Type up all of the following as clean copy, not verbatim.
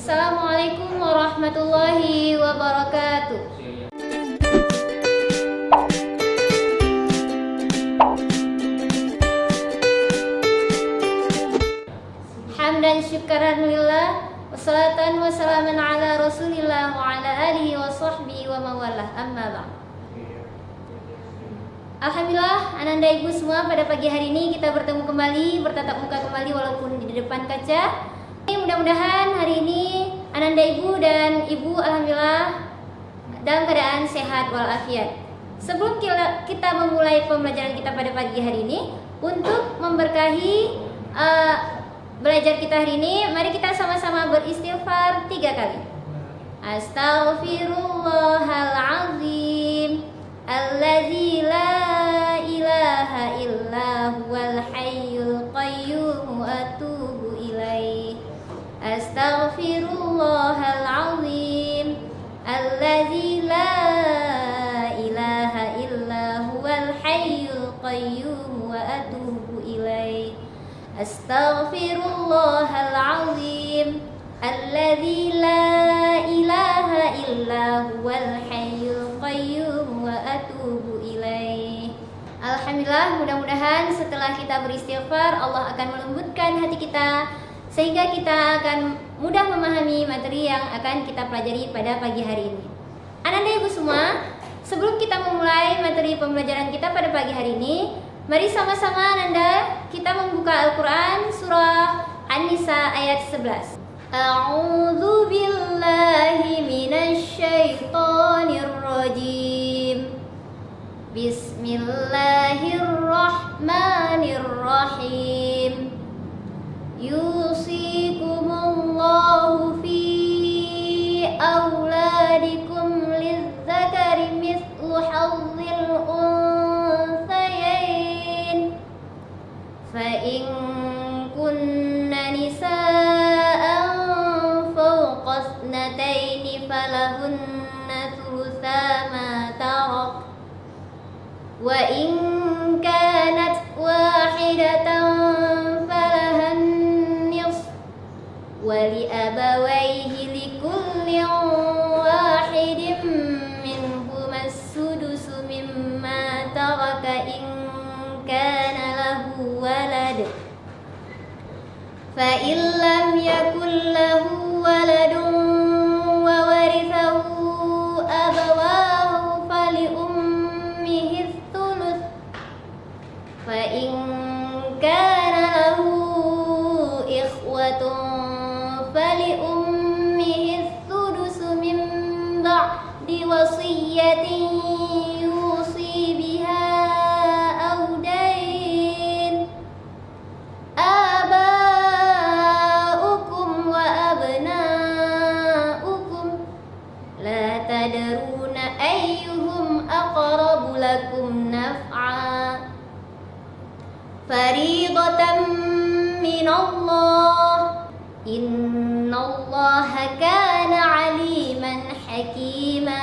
Assalamualaikum warahmatullahi wabarakatuh. Hamdan syukaran lillah, wassalatan wassalaman ala rasulillah wa ala alihi wa sahbihi wa mawalah, amma ba'd. Alhamdulillah, ananda ibu semua, pada pagi hari ini kita bertemu kembali, bertatap muka kembali walaupun di depan kaca. Mudah-mudahan hari ini ananda ibu dan ibu alhamdulillah dalam keadaan sehat walafiat. Sebelum kita memulai pembelajaran kita pada pagi hari ini, untuk memberkahi belajar kita hari ini, mari kita sama-sama beristighfar 3 kali. Astaghfirullahalazim alladzi la ilaha illa huwal hayyul qayyum wa atubu ilaih. Astaghfirullahalazim alladzi la ilaha illa huwal hayyul qayyum wa atubu ilaih. Astaghfirullahalazim alladzi la ilaha illa huwal hayyul qayyum wa atubu ilaih. Alhamdulillah, mudah-mudahan setelah kita beristighfar Allah akan melembutkan hati kita sehingga kita akan mudah memahami materi yang akan kita pelajari pada pagi hari ini. Ananda ibu semua, sebelum kita memulai materi pembelajaran kita pada pagi hari ini, mari sama-sama ananda kita membuka Al-Quran surah An-Nisa ayat 11. A'udzu billahi minasy syaithanir rajim. Bismillahirrahmanirrahim. Yusikumullahu fi auladikum lizzakari mithlu hazzil unthayain. Fa in kunna nisaan fawqa ithnataini falahunna thulutha ma tarak. Wa in kanat wahidatan falahan nisf wa li abawayhi likulli wahidin minhuma as-sudusu mimma taraka in kana lahu walad. Fa in lam yakul lahu waladun wa warithahu abawahu fali ummihi thuluth. Fa in kana lahu ikhwatun fali ummihi thudusu min ba'di wasiyatin yusi biha aw dain. Aba'ukum wa abna'ukum la tadruna ayyuhum aqrabu lakum naf'a. Faridatan minallah, innallaha kana aliman hakima.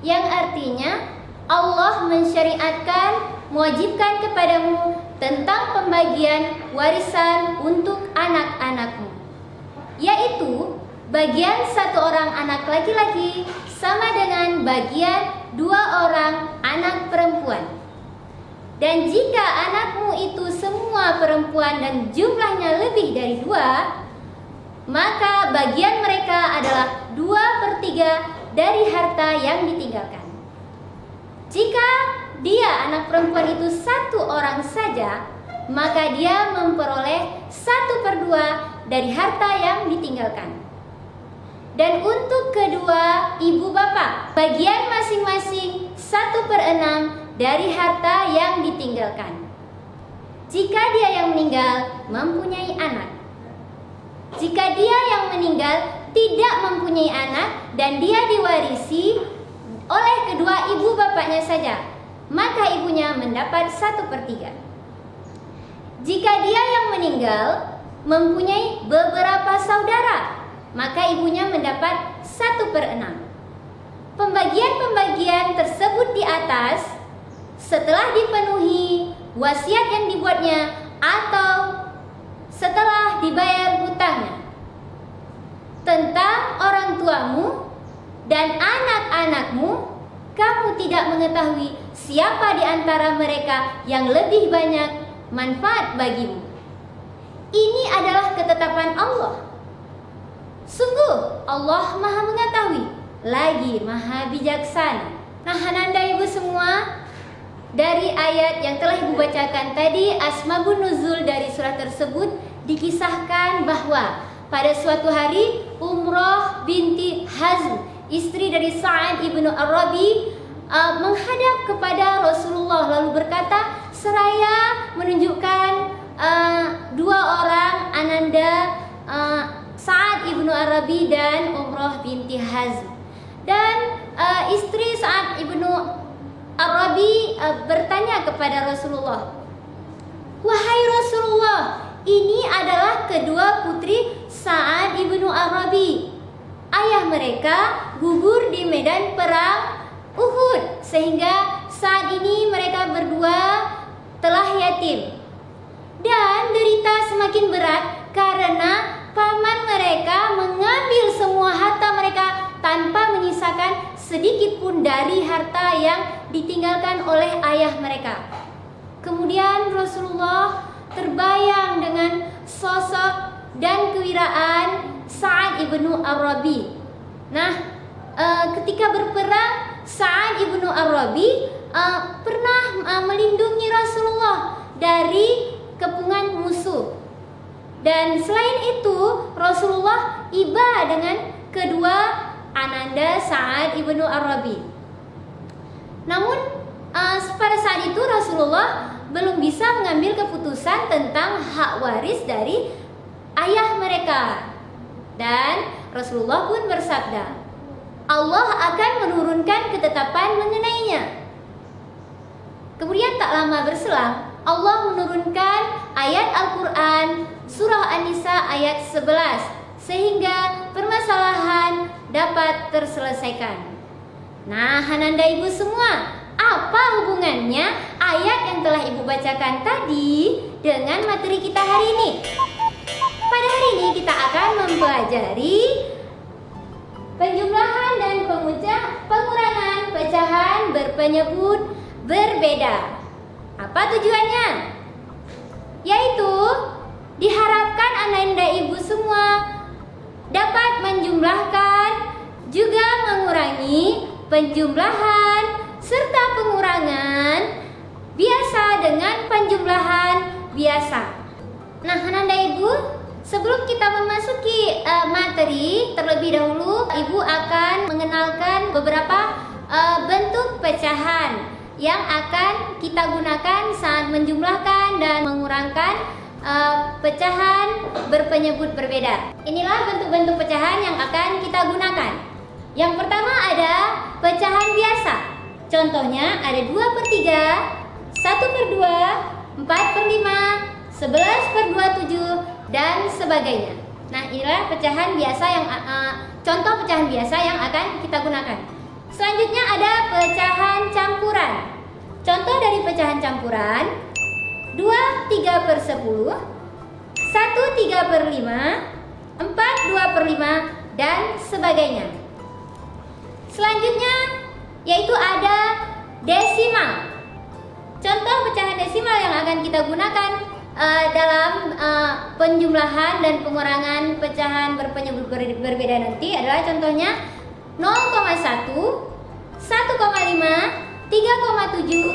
Yang artinya Allah mensyariatkan, mewajibkan kepadamu tentang pembagian warisan untuk anak-anakmu, yaitu bagian 1 orang anak laki-laki sama dengan bagian 2 orang anak perempuan. Dan jika anakmu itu semua perempuan dan jumlahnya lebih dari 2, maka bagian mereka adalah 2/3 dari harta yang ditinggalkan. Jika dia anak perempuan itu 1 orang saja, maka dia memperoleh 1/2 dari harta yang ditinggalkan. Dan untuk kedua ibu bapak, bagian masing-masing 1/6 dari harta yang ditinggalkan. Jika dia yang meninggal mempunyai anak, jika dia yang meninggal tidak mempunyai anak dan dia diwarisi oleh kedua ibu bapaknya saja, maka ibunya mendapat 1/3. Jika dia yang meninggal mempunyai beberapa saudara, maka ibunya mendapat 1/6. Pembagian-pembagian tersebut di atas setelah dipenuhi wasiat yang dibuatnya atau setelah dibayar hutangnya. tentang orang tuamu dan anak-anakmu, kamu tidak mengetahui siapa di antara mereka yang lebih banyak manfaat bagimu. Ini adalah ketetapan Allah. Sungguh Allah Maha mengetahui, lagi Maha bijaksana. Nah, Ananda Ibu semua, dari ayat yang telah Ibu bacakan tadi, asbabun nuzul dari surat tersebut dikisahkan bahwa pada suatu hari Umrah binti Hazm, istri dari Sa'ad ibnu Ar-Rabi, menghadap kepada Rasulullah lalu berkata, seraya menunjukkan dua orang ananda, Sa'ad ibnu Ar-Rabi dan Umrah binti Hazm. Dan istri Sa'ad ibnu Ar-Rabi bertanya kepada Rasulullah, "Wahai Rasulullah, ini adalah kedua putri Sa'ad ibnu Ar-Rabi. Ayah mereka gugur di medan perang Uhud, sehingga saat ini mereka berdua telah yatim. Dan derita semakin berat karena paman mereka mengambil semua harta mereka tanpa menyisakan sedikit pun dari harta yang ditinggalkan oleh ayah mereka." Kemudian Rasulullah terbayang dengan sosok dan kewiraan Sa'ad ibnu Ar-Rabi. Nah, ketika berperang, Sa'ad ibnu Ar-Rabi pernah melindungi Rasulullah dari kepungan musuh. Dan selain itu, Rasulullah iba dengan kedua ananda Sa'ad ibnu Ar-Rabi. Namun pada saat itu Rasulullah belum bisa mengambil keputusan tentang hak waris dari ayah mereka. Dan Rasulullah pun bersabda, Allah akan menurunkan ketetapan mengenainya. Kemudian tak lama berselang, Allah menurunkan ayat Al-Quran surah An-Nisa ayat 11, sehingga permasalahan dapat terselesaikan. Nah, Ananda Ibu semua, apa hubungannya ayat yang telah Ibu bacakan tadi dengan materi kita hari ini? Pada hari ini kita akan mempelajari penjumlahan dan pengurangan pecahan berpenyebut berbeda. Apa tujuannya? Yaitu diharapkan Ananda Ibu semua dapat menjumlahkan juga mengurangi penjumlahan serta pengurangan biasa dengan penjumlahan biasa. Nah, Ananda Ibu, sebelum kita memasuki materi, terlebih dahulu Ibu akan mengenalkan beberapa bentuk pecahan yang akan kita gunakan saat menjumlahkan dan mengurangkan pecahan berpenyebut berbeda. Inilah bentuk-bentuk pecahan yang akan kita gunakan. Yang pertama ada pecahan biasa. Contohnya ada 2/3, 1/2, 4/5, 11/27 dan sebagainya. Nah, inilah pecahan biasa yang contoh pecahan biasa yang akan kita gunakan. Selanjutnya ada pecahan campuran. Contoh dari pecahan campuran: 2/3/10, 1/3/5, 4/2/5 dan sebagainya. Selanjutnya yaitu ada desimal. Contoh pecahan desimal yang akan kita gunakan dalam penjumlahan dan pengurangan pecahan berpenyebut berbeda nanti adalah contohnya 0,1, 1,5, 3,7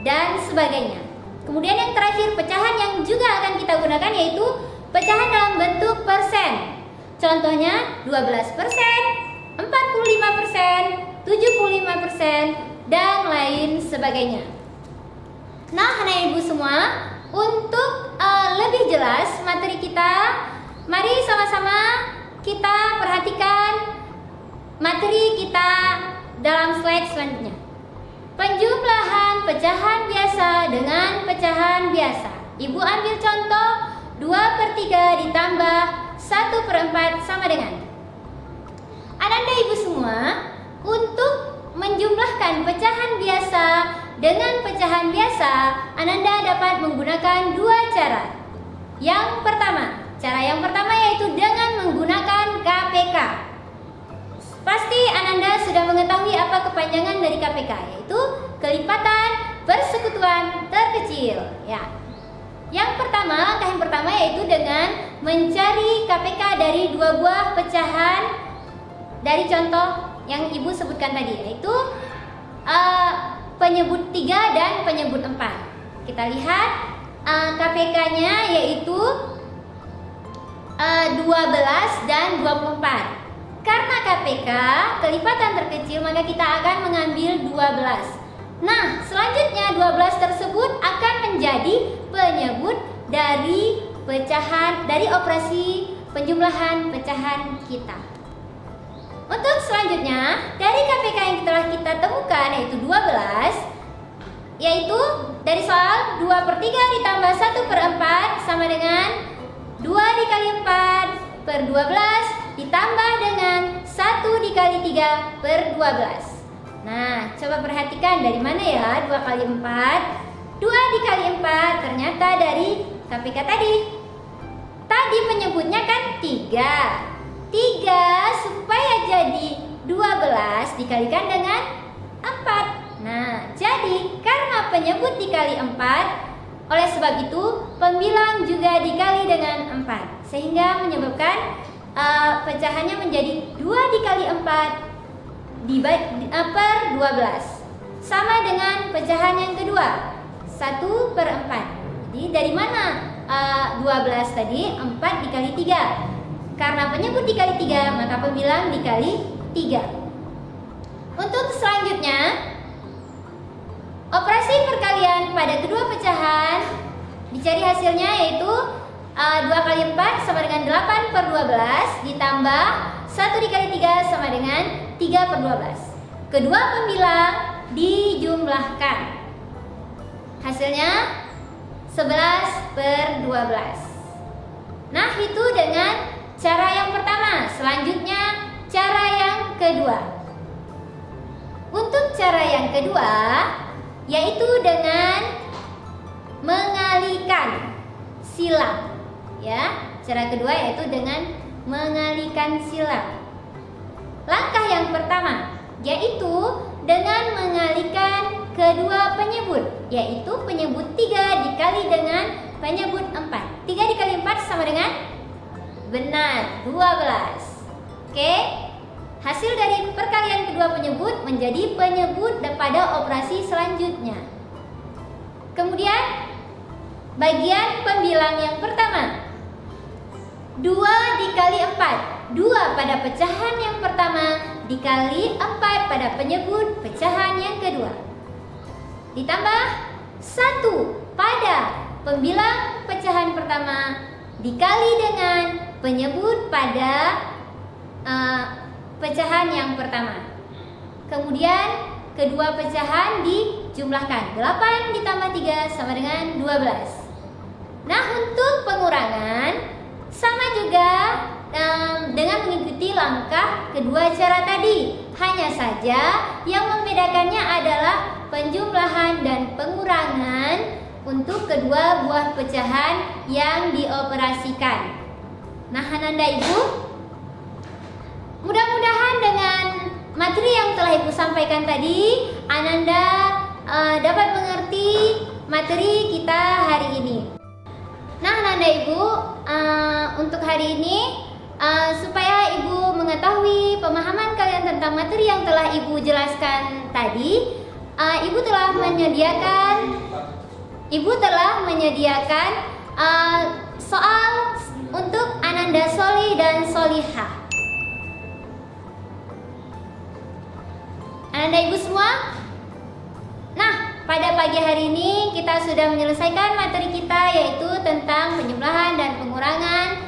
dan sebagainya. Kemudian yang terakhir, pecahan yang juga akan kita gunakan yaitu pecahan dalam bentuk persen. Contohnya 12%, 45%, 75% dan lain sebagainya. Nah, anak ibu semua, untuk lebih jelas materi kita, mari sama-sama kita perhatikan materi kita dalam slide selanjutnya. Penjumlahan pecahan biasa dengan pecahan biasa. Ibu ambil contoh 2/3 ditambah 1/4 sama dengan. Ananda ibu semua, untuk menjumlahkan pecahan biasa dengan pecahan biasa, Ananda dapat menggunakan dua cara. Cara yang pertama yaitu dengan menggunakan KPK. apa kepanjangan dari KPK, yaitu kelipatan persekutuan terkecil. Ya. Langkah yang pertama yaitu dengan mencari KPK dari dua buah pecahan dari contoh yang Ibu sebutkan tadi, yaitu penyebut 3 dan penyebut 4. Kita lihat KPK-nya yaitu 12 dan 24. Karena KPK kelipatan terkecil, maka kita akan mengambil 12. Nah, selanjutnya 12 tersebut akan menjadi penyebut dari operasi penjumlahan pecahan kita. Untuk selanjutnya, dari KPK yang telah kita temukan yaitu 12, yaitu dari soal 2/3 ditambah 1/4 sama dengan 2 dikali 4 per 12 ditambah dengan 1 dikali 3 per 12. Nah, coba perhatikan dari mana ya 2 kali 4. 2 dikali 4 ternyata dari KPK tadi. Tadi penyebutnya kan 3. 3 supaya jadi 12 dikalikan dengan 4. Nah, jadi karena penyebut dikali 4, oleh sebab itu pembilang juga dikali dengan 4, sehingga menyebabkan pecahannya menjadi 2 dikali 4 per 12 sama dengan pecahan yang kedua 1/4. Jadi dari mana 12 tadi? 4 dikali 3. Karena penyebut dikali 3, maka pembilang dikali 3. Untuk selanjutnya, operasi perkalian pada kedua pecahan dicari hasilnya yaitu 2 kali 4 sama dengan 8/12 ditambah 1 dikali 3 sama dengan 3/12. Kedua pembilang dijumlahkan. Hasilnya 11/12. Nah, itu dengan cara yang pertama. Selanjutnya cara yang kedua. Untuk cara yang kedua yaitu dengan mengalihkan silang. Ya, cara kedua yaitu dengan mengalihkan silang. Langkah yang pertama yaitu dengan mengalihkan kedua penyebut, yaitu penyebut 3 dikali dengan penyebut 4. 3 dikali 4 sama dengan benar 12. Oke. Hasil dari perkalian kedua penyebut menjadi penyebut pada operasi selanjutnya. Kemudian bagian pembilang yang pertama, 2 dikali 4. 2 pada pecahan yang pertama dikali 4 pada penyebut pecahan yang kedua. Ditambah 1 pada pembilang pecahan pertama dikali dengan penyebut pada pecahan yang pertama. Kemudian kedua pecahan dijumlahkan. 8 ditambah 3 sama dengan 12. Nah, untuk pengurangan sama juga dengan mengikuti langkah kedua cara tadi. Hanya saja yang membedakannya adalah penjumlahan dan pengurangan untuk kedua buah pecahan yang dioperasikan. Nah, Ananda Ibu, mudah-mudahan dengan materi yang telah Ibu sampaikan tadi, Ananda dapat mengerti materi kita hari ini. Nah, Ananda Ibu, untuk hari ini supaya Ibu mengetahui pemahaman kalian tentang materi yang telah Ibu jelaskan tadi, Ibu telah menyediakan soal untuk Ananda Soli dan Solihah. Ananda Ibu semua, nah, pada pagi hari ini kita sudah menyelesaikan materi kita yaitu tentang penjumlahan dan pengurangan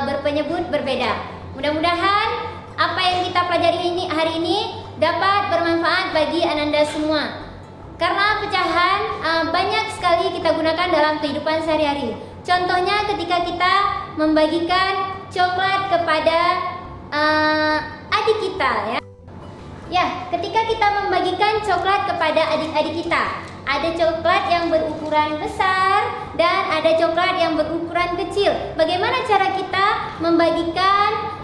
berpenyebut berbeda. Mudah-mudahan apa yang kita pelajari hari ini dapat bermanfaat bagi Ananda semua. Karena pecahan banyak sekali kita gunakan dalam kehidupan sehari-hari. Contohnya ketika kita membagikan coklat kepada adik kita, ya. Ya, ketika kita membagikan coklat kepada adik-adik kita, ada coklat yang berukuran besar dan ada coklat yang berukuran kecil. Bagaimana cara kita membagikan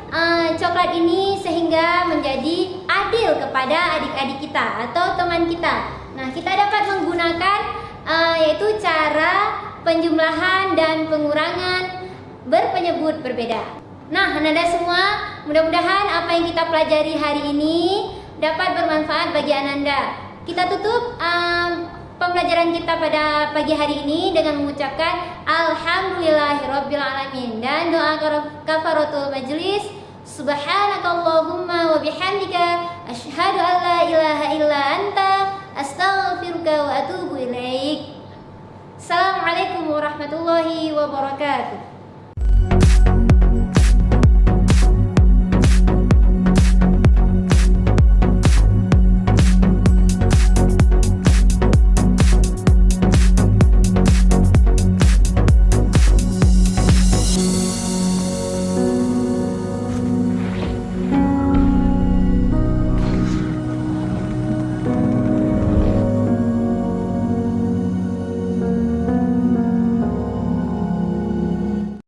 coklat ini sehingga menjadi adil adil kepada adik-adik kita atau teman kita. Nah, kita dapat menggunakan yaitu cara penjumlahan dan pengurangan berpenyebut berbeda. Nah, Ananda semua, mudah-mudahan apa yang kita pelajari hari ini dapat bermanfaat bagi Ananda. Kita tutup pembelajaran kita pada pagi hari ini dengan mengucapkan Alhamdulillahirabbil alamin dan doa kafaratul majlis. Subhanakallahumma wa bihamdika asyhadu an la ilaha illa anta astaghfiruka wa atubu ilaik. Assalamualaikum warahmatullahi wabarakatuh.